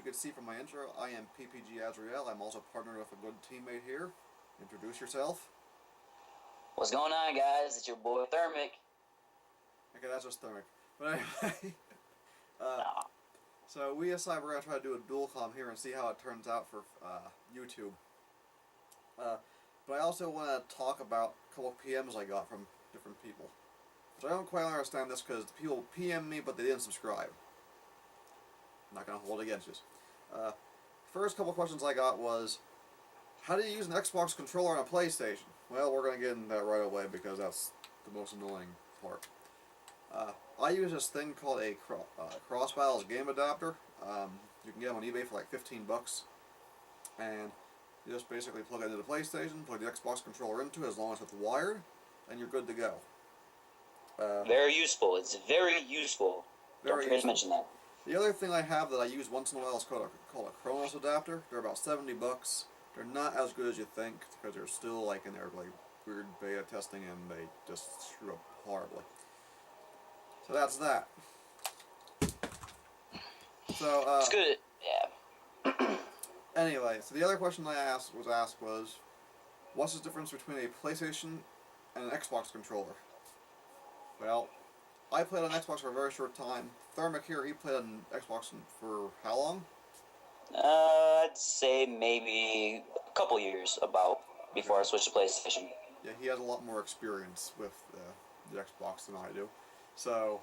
could see from my intro, I am PPG Azrael. I'm also partnered with a good teammate here. Introduce yourself. What's going on, guys? It's your boy Thermic. Okay, that's just Thermic. But anyway, Nah. so we decided we're going to try to do a dual com here and see how it turns out for YouTube. But I also want to talk about a couple of PMs I got from different people. Which I don't quite understand this because people PM me but they didn't subscribe. I'm not going to hold it against you. First couple questions I got was, how do you use an Xbox controller on a PlayStation? Well, we're going to get into that right away because that's the most annoying part. I use this thing called a Cross Battles game adapter. You can get them on eBay for like 15 bucks. And you just basically plug it into the PlayStation, plug the Xbox controller into it as long as it's wired, and you're good to go. Very useful. It's very useful. Don't forget to mention that. The other thing I have that I use once in a while is called a Kronos adapter. They're about 70 bucks. They're not as good as you think because they're still like in their like weird beta testing and they just screw up horribly. So that's that. So it's good. Yeah. Anyway, so the other question I asked was, what's the difference between a PlayStation and an Xbox controller? Well, I played on Xbox for a very short time. Thermic here, he played on Xbox for how long? I'd say maybe a couple years before I switched to PlayStation. Yeah, he has a lot more experience with the Xbox than I do. So,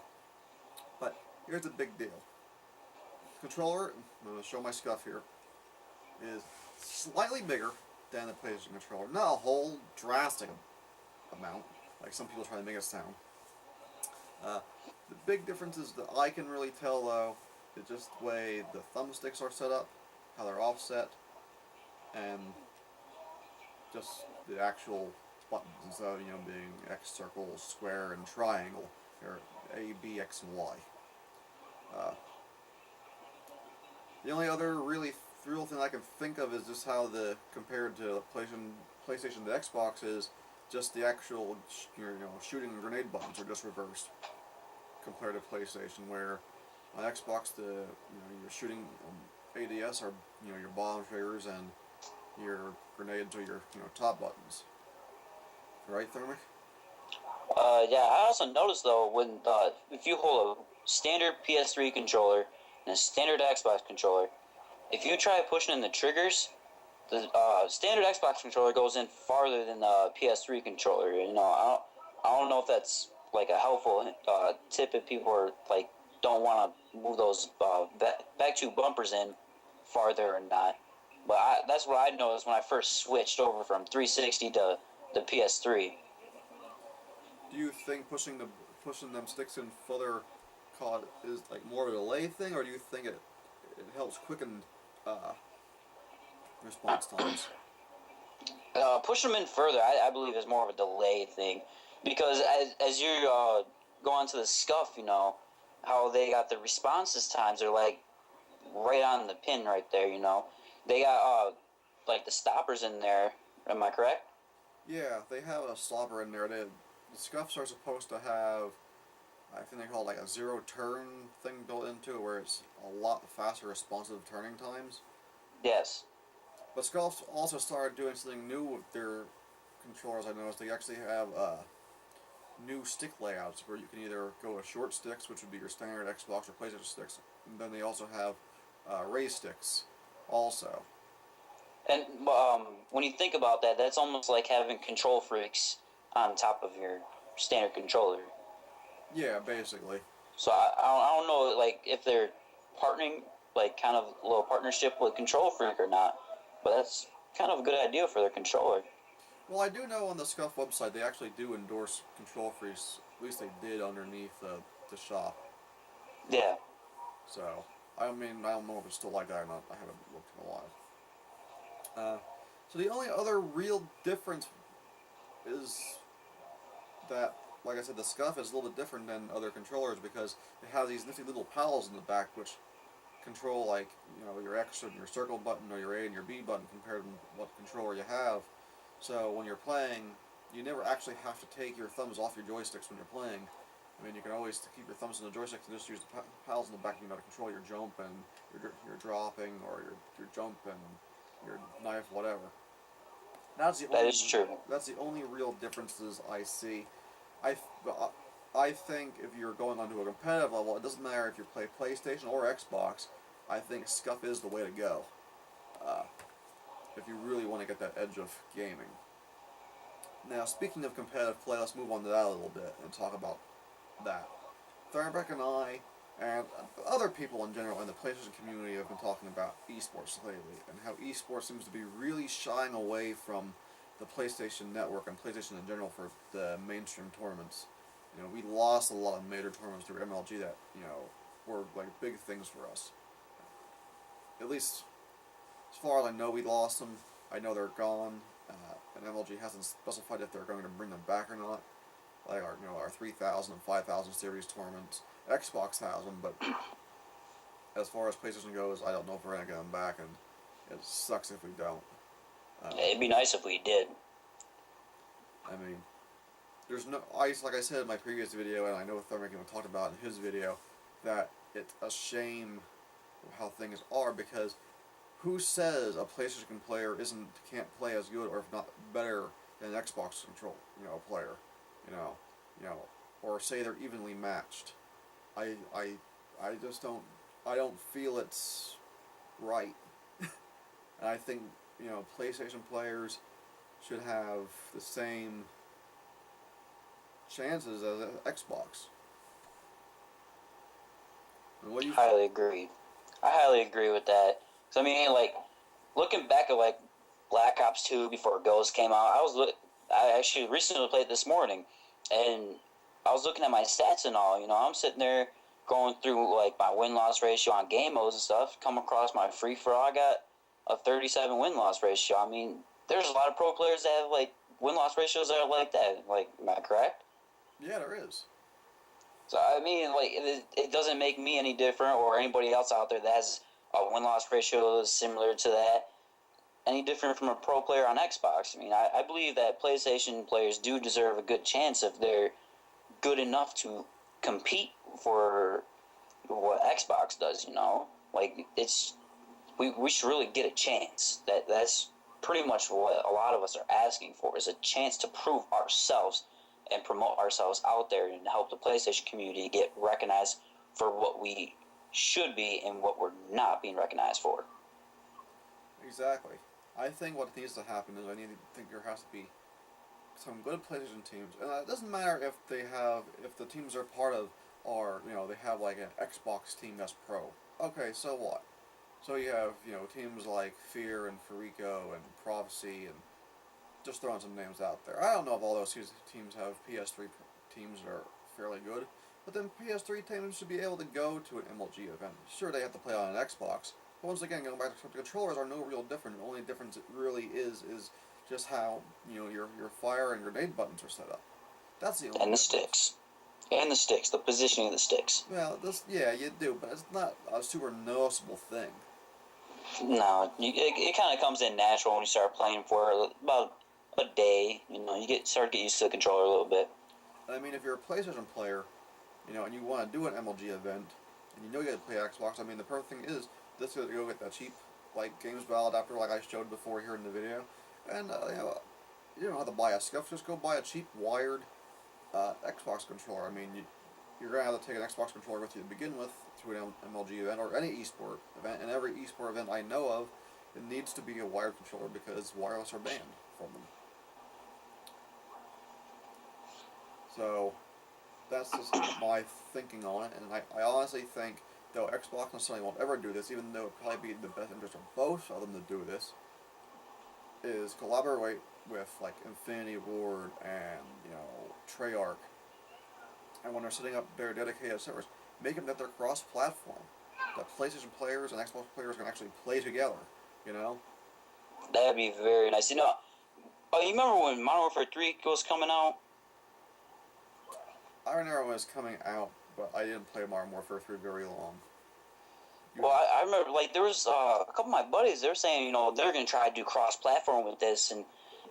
but here's the big deal. Controller, I'm going to show my stuff here, is slightly bigger than the PlayStation controller. Not a whole drastic amount, like some people try to make it sound. The big differences that I can really tell, though, is just the way the thumbsticks are set up, how they're offset, and just the actual buttons instead of being X, circle, square, and triangle. They're A, B, X, and Y. The only other real thing I can think of is just how compared to PlayStation to Xbox is just the actual shooting and grenade buttons are just reversed compared to PlayStation, where on Xbox your shooting ADS are your bottom triggers and your grenades are your top buttons. Right, Thermic? Yeah. I also noticed though when if you hold a standard PS3 controller and a standard Xbox controller, if you try pushing in the triggers, the standard Xbox controller goes in farther than the PS3 controller. I don't know if that's like a helpful tip if people are like don't want to move those back two bumpers in farther or not. But that's what I noticed when I first switched over from 360 to the PS3. Do you think pushing them sticks in further is like more of a delay thing, or do you think it helps quicken response times? Push them in further, I believe, is more of a delay thing, because as you go onto the scuff, how they got the responses times are like right on the pin right there. They got like the stoppers in there. Am I correct? Yeah, they have a stopper in there. The scuffs are supposed to have, I think they call it like a zero turn thing built into it, where it's a lot faster responsive turning times. Yes. But Scuffs also started doing something new with their controllers. I noticed they actually have new stick layouts where you can either go with short sticks, which would be your standard Xbox or PlayStation sticks, and then they also have raised sticks also. And when you think about that, that's almost like having control freaks on top of your standard controller. Yeah, basically. So I don't know like if they're partnering, like kind of a little partnership with Control Freak or not, but that's kind of a good idea for their controller. Well, I do know on the Scuff website they actually do endorse Control Freaks. At least they did underneath the shop. Yeah. So, I mean, I don't know if it's still like that or not. I haven't looked in a while. So the only other real difference is that, like I said, the Scuff is a little bit different than other controllers because it has these nifty little paddles in the back which control like your X and your circle button or your A and your B button compared to what controller you have. So when you're playing, you never actually have to take your thumbs off your joysticks when you're playing. I mean, you can always keep your thumbs in the joystick and just use the paddles in the back, to control your jump and your dropping or your jump and your knife, whatever. That's the That only is true. that's the only real differences I see. I I think if you're going onto a competitive level, it doesn't matter if you play PlayStation or Xbox. I think Scuff is the way to go. Uh, if you really want to get that edge of gaming. Now, speaking of competitive play, let's move on to that a little bit and talk about that. Thornbeck and I, and other people in general in the PlayStation community have been talking about esports lately, and how esports seems to be really shying away from the PlayStation Network and PlayStation in general for the mainstream tournaments. We lost a lot of major tournaments through MLG that, were like big things for us. At least, as far as I know, we lost them. I know they're gone, and MLG hasn't specified if they're going to bring them back or not. Like our 3,000 and 5,000 series tournaments. Xbox has them, but as far as PlayStation goes, I don't know if we're going to get them back, and it sucks if we don't. It'd be nice if we did. I mean, there's no ice, like I said in my previous video, and I know Thermic even talked about in his video, that it's a shame how things are, because who says a PlayStation player can't play as good or if not better than an Xbox control player, or say they're evenly matched. I just don't feel it's right. And I think PlayStation players should have the same chances as Xbox. And what do you Highly agree. I highly agree with that. So I mean, like looking back at like Black Ops 2 before Ghost came out, I actually recently played this morning, and I was looking at my stats and all. I'm sitting there going through like my win-loss ratio on game modes and stuff. Come across my free-for-all, I got a 37 win-loss ratio. I mean, there's a lot of pro players that have like win-loss ratios that are like that. Like, am I correct? Yeah, there is. So I mean, like it doesn't make me any different or anybody else out there that has a win-loss ratio similar to that any different from a pro player on Xbox. I mean, I believe that PlayStation players do deserve a good chance if they're good enough to compete for what Xbox does. Like we should really get a chance. That's pretty much what a lot of us are asking for, is a chance to prove ourselves and promote ourselves out there and help the PlayStation community get recognized for what we should be and what we're not being recognized for. Exactly. I think what needs to happen is think there has to be some good PlayStation teams, and it doesn't matter if the teams they're part of are, they have like an Xbox team that's pro. Okay, so what? So you have, teams like Fear and Furico and Prophecy and just throwing some names out there. I don't know if all those teams have PS3 teams that are fairly good, but then PS3 teams should be able to go to an MLG event. Sure, they have to play on an Xbox, but once again, going back to the controllers are no real different. The only difference it really is just how your fire and grenade buttons are set up. That's the only. And the difference. sticks. And the sticks, the positioning of the sticks. Well, you do, but it's not a super noticeable thing. No, it kind of comes in natural when you start playing for about a day. You start to get used to the controller a little bit. I mean, if you're a PlayStation player, and you want to do an MLG event, and you got to play Xbox, I mean, the perfect thing is this is to go get that cheap, like, games valid adapter like I showed before here in the video, and, you don't have to buy a scuff, just go buy a cheap wired Xbox controller. I mean, you're going to have to take an Xbox controller with you to begin with to an MLG event or any esport event, and every esport event I know of, it needs to be a wired controller because wireless are banned from them. So, that's just my thinking on it, and I honestly think, though Xbox necessarily won't ever do this, even though it would probably be in the best interest of both of them to do this, is collaborate with, like, Infinity Ward and, Treyarch, and when they're setting up their dedicated servers, make them that they're cross-platform, that PlayStation players and Xbox players can actually play together, That'd be very nice. You remember when Modern Warfare 3 was coming out? I remember when it was coming out, but I didn't play Modern Warfare 3 very long. Well, I remember, like, there was a couple of my buddies, they were saying, they're going to try to do cross-platform with this and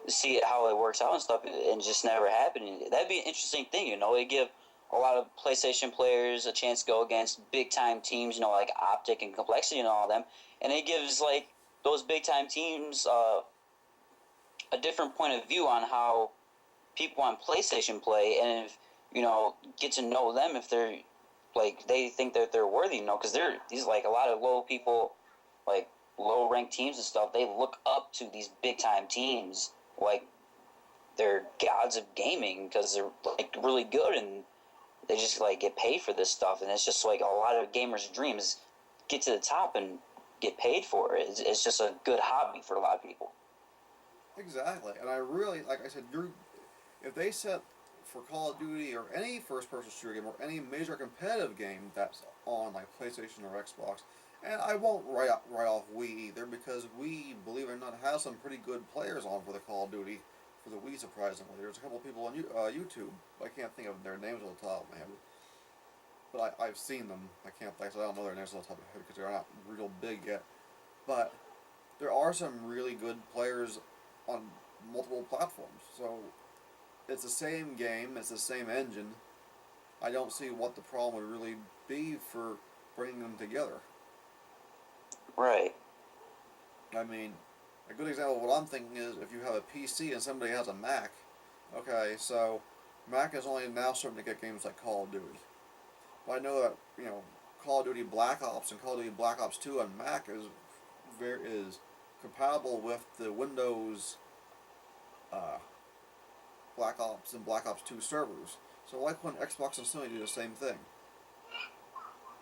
see how it works out and stuff, and just never happened. That'd be an interesting thing, it'd give a lot of PlayStation players a chance to go against big time teams, like Optic and Complexity and all of them, and it gives like those big time teams a different point of view on how people on PlayStation play, and if get to know them if they're like they think that they're worthy, because they're these like a lot of low people, like low ranked teams and stuff. They look up to these big time teams like they're gods of gaming because they're like really good and they just like get paid for this stuff, and it's just like a lot of gamers' dreams get to the top and get paid for it. It's just a good hobby for a lot of people. Exactly, and I really, like I said, if they set for Call of Duty or any first-person shooter game or any major competitive game that's on like PlayStation or Xbox, and I won't write off Wii either because Wii, believe it or not, has some pretty good players on for the Call of Duty for the Wii. Surprisingly, there's a couple of people on YouTube. I can't think of their names off the top of my head, but I've seen them. I can't think, so I don't know their names off the top of my head because they're not real big yet. But there are some really good players on multiple platforms. So it's the same game, it's the same engine. I don't see what the problem would really be for bringing them together. Right. I mean, a good example of what I'm thinking is if you have a PC and somebody has a Mac. Okay, so Mac is only now starting to get games like Call of Duty. But I know that Call of Duty Black Ops and Call of Duty Black Ops 2 on Mac is compatible with the Windows Black Ops and Black Ops 2 servers. So why couldn't Xbox and Sony do the same thing?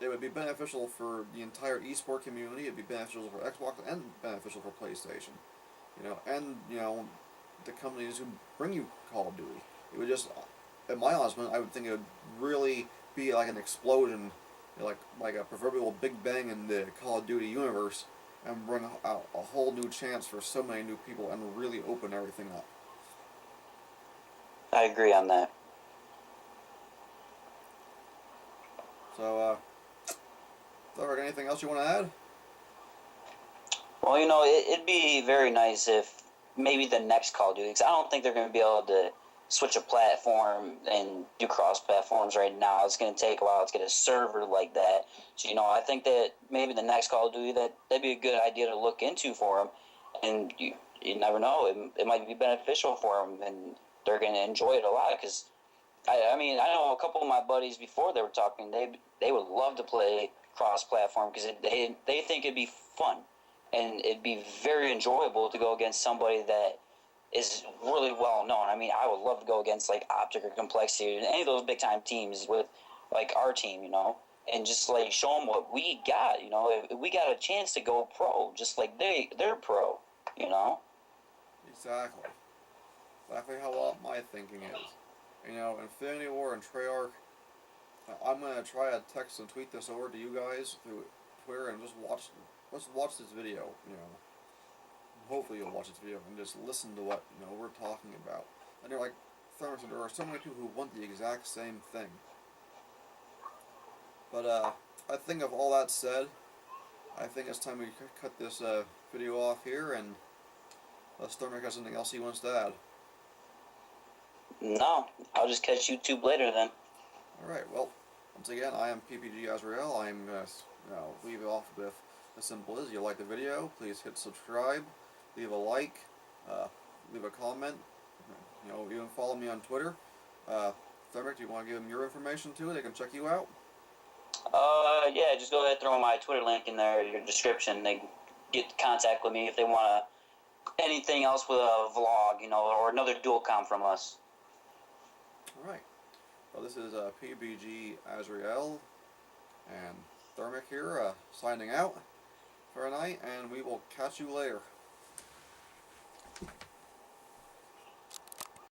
It would be beneficial for the entire esport community. It'd be beneficial for Xbox and beneficial for PlayStation. And the companies who bring you Call of Duty. It would just, in my honest opinion, I would think it would really be like an explosion, like a proverbial Big Bang in the Call of Duty universe, and bring out a whole new chance for so many new people and really open everything up. I agree on that. So, Thor, anything else you want to add? Well, it'd be very nice if maybe the next Call of Duty, because I don't think they're going to be able to switch a platform and do cross platforms right now. It's going to take a while to get a server like that. So, I think that maybe the next Call of Duty, that'd be a good idea to look into for them. And you never know, it might be beneficial for them, and they're going to enjoy it a lot. Because, I mean, I know a couple of my buddies before they were talking, they would love to play cross-platform because they think it'd be fun. And it'd be very enjoyable to go against somebody that is really well known. I mean, I would love to go against like Optic or Complexity, any of those big time teams with like our team, and just like show them what we got. If we got a chance to go pro, just like they're pro. Exactly. Exactly how my thinking is. Infinity War and Treyarch. I'm gonna try to text and tweet this over to you guys through Twitter and just watch. Let's watch this video. Hopefully you'll watch this video and just listen to what we're talking about. And they're like, there are so many people who want the exact same thing. But I think of all that said, I think it's time we cut this video off here, and Stormick has something else he wants to add. No, I'll just catch YouTube later then. Alright, well, once again, I am PPG Azrael. I'm going to leave it off with as simple as you like the video, please hit subscribe, leave a like, leave a comment, even follow me on Twitter. Thermic, do you want to give them your information too? They can check you out? Yeah, just go ahead and throw my Twitter link in there, your description. They can get in contact with me if they want anything else with a vlog, or another dual com from us. Alright. Well, this is PBG Azrael and Thermic here, signing out for a night, and we will catch you later.